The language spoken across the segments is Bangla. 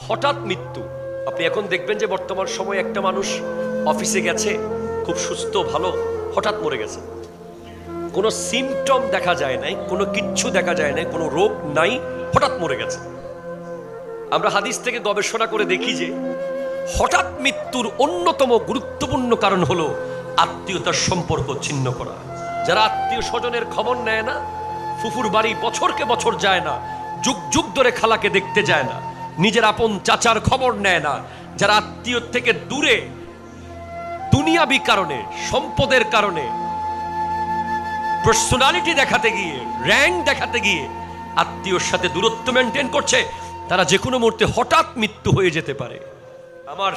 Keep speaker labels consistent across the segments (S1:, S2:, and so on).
S1: হঠাৎ মৃত্যু। আপনি এখন দেখবেন যে বর্তমান সময়ে একটা মানুষ অফিসে গেছে, খুব সুস্থ ভালো, হঠাৎ মরে গেছে। কোনো সিমটম দেখা যায় নাই, কোনো কিচ্ছু দেখা যায় নাই, কোনো রোগ নাই, হঠাৎ মরে গেছে। আমরা হাদিস থেকে গবেষণা করে দেখি যে হঠাৎ মৃত্যুর অন্যতম গুরুত্বপূর্ণ কারণ হলো আত্মীয়তার সম্পর্ক ছিন্ন করা। যারা আত্মীয় স্বজনের খবর নেয় না, ফুফুর বাড়ি বছরকে বছর যায় না, যুগ যুগ ধরে খালাকে দেখতে যায় না, নিজের আপন চাচার খবর নেয় না, যারা আত্মীয় থেকে দূরে দুনিয়াবি কারণে, সম্পদের কারণে, পার্সোনালিটি দেখাতে গিয়ে, র্যাঙ্ক দেখাতে গিয়ে আত্মীয়র সাথে দূরত্ব মেনটেন করছে, তারা যে কোনো মুহূর্তে হঠাৎ মৃত্যু হয়ে যেতে পারে। আমার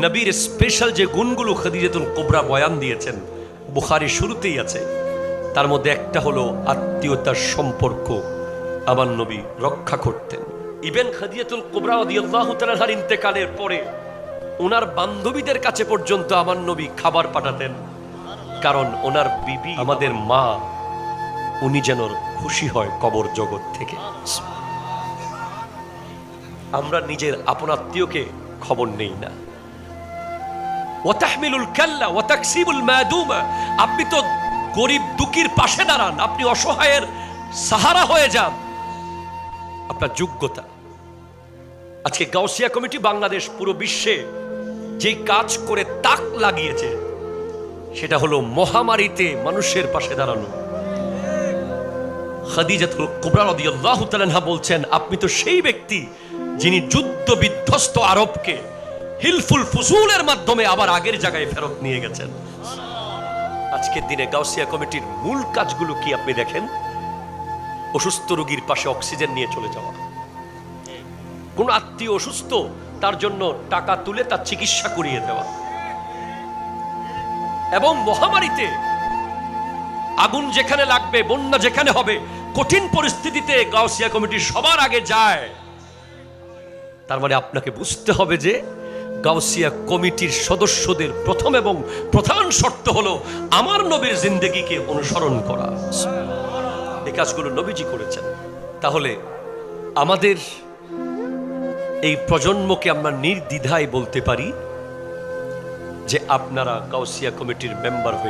S1: নবীর স্পেশাল যে গুণগুলো খাদিজাতুল কুবরা বয়ান দিয়েছেন বুখারী শুরুতেই আছে, তার মধ্যে একটা হলো আত্মীয়তার সম্পর্ক আমার নবী রক্ষা করতেন। ইবেন খাদিজাতুল কুবরা রাদিয়াল্লাহু তাআলার ইন্তেকালের পরে ওনার বান্ধবীদের কাছে পর্যন্ত আমার নবী খাবার পাঠাতেন, কারণ ওনার বিবি আমাদের মা, উনি যেন খুশি হয় কবর জগৎ থেকে। আমরা নিজের আপন আত্মীয়কে খবর নেই না। ওয়াতাহমিলুল কাল্লা ওয়া তাকসিবুল মাদুমা, আপনি তো গরিব দুঃখীর পাশে দাঁড়ান, আপনি অসহায়ের সাহারা হয়ে যান, আপনার যোগ্যতা। আজকে গাউসিয়া কমিটি বাংলাদেশ পুরো বিশ্বে যে কাজ করে তাক লাগিয়েছে সেটা হলো মহামারীতে মানুষের পাশে দাঁড়ানো। খাদিজাতুল কুবরা রাদিয়াল্লাহু তাআলা আনহা বলছেন, আপনি তো সেই ব্যক্তি যিনি যুদ্ধ বিধ্বস্ত আরবকে হিলফুল ফুসুলের মাধ্যমে আবার আগের জায়গায় ফেরত নিয়ে গেছেন। আজকের দিনে গাউসিয়া কমিটির মূল কাজগুলো কি আপনি দেখেন? অসুস্থ রোগীর পাশে অক্সিজেন নিয়ে চলে যাওয়া, কোন আত্মীয় অসুস্থ তার জন্য টাকা তুলে তার চিকিৎসা করিয়ে দেওয়া, এবং মহামারীতে আগুন যেখানে লাগবে, বন্যা যেখানে হবে, কঠিন পরিস্থিতিতে গাউসিয়া কমিটি সবার আগে যায়। তার মানে আপনাকে বুঝতে হবে যে গাউসিয়া কমিটির সদস্যদের প্রথম এবং প্রধান শর্ত হলো আমার নবীর জিন্দেগিকে অনুসরণ করা। এই কাজগুলো নবীজি করেছেন। তাহলে আমাদের এই প্রজন্মকে আমরা নির্দ্বিধায় বলতে পারি যে আপনারা গাউসিয়া কমিটির মেম্বার হয়ে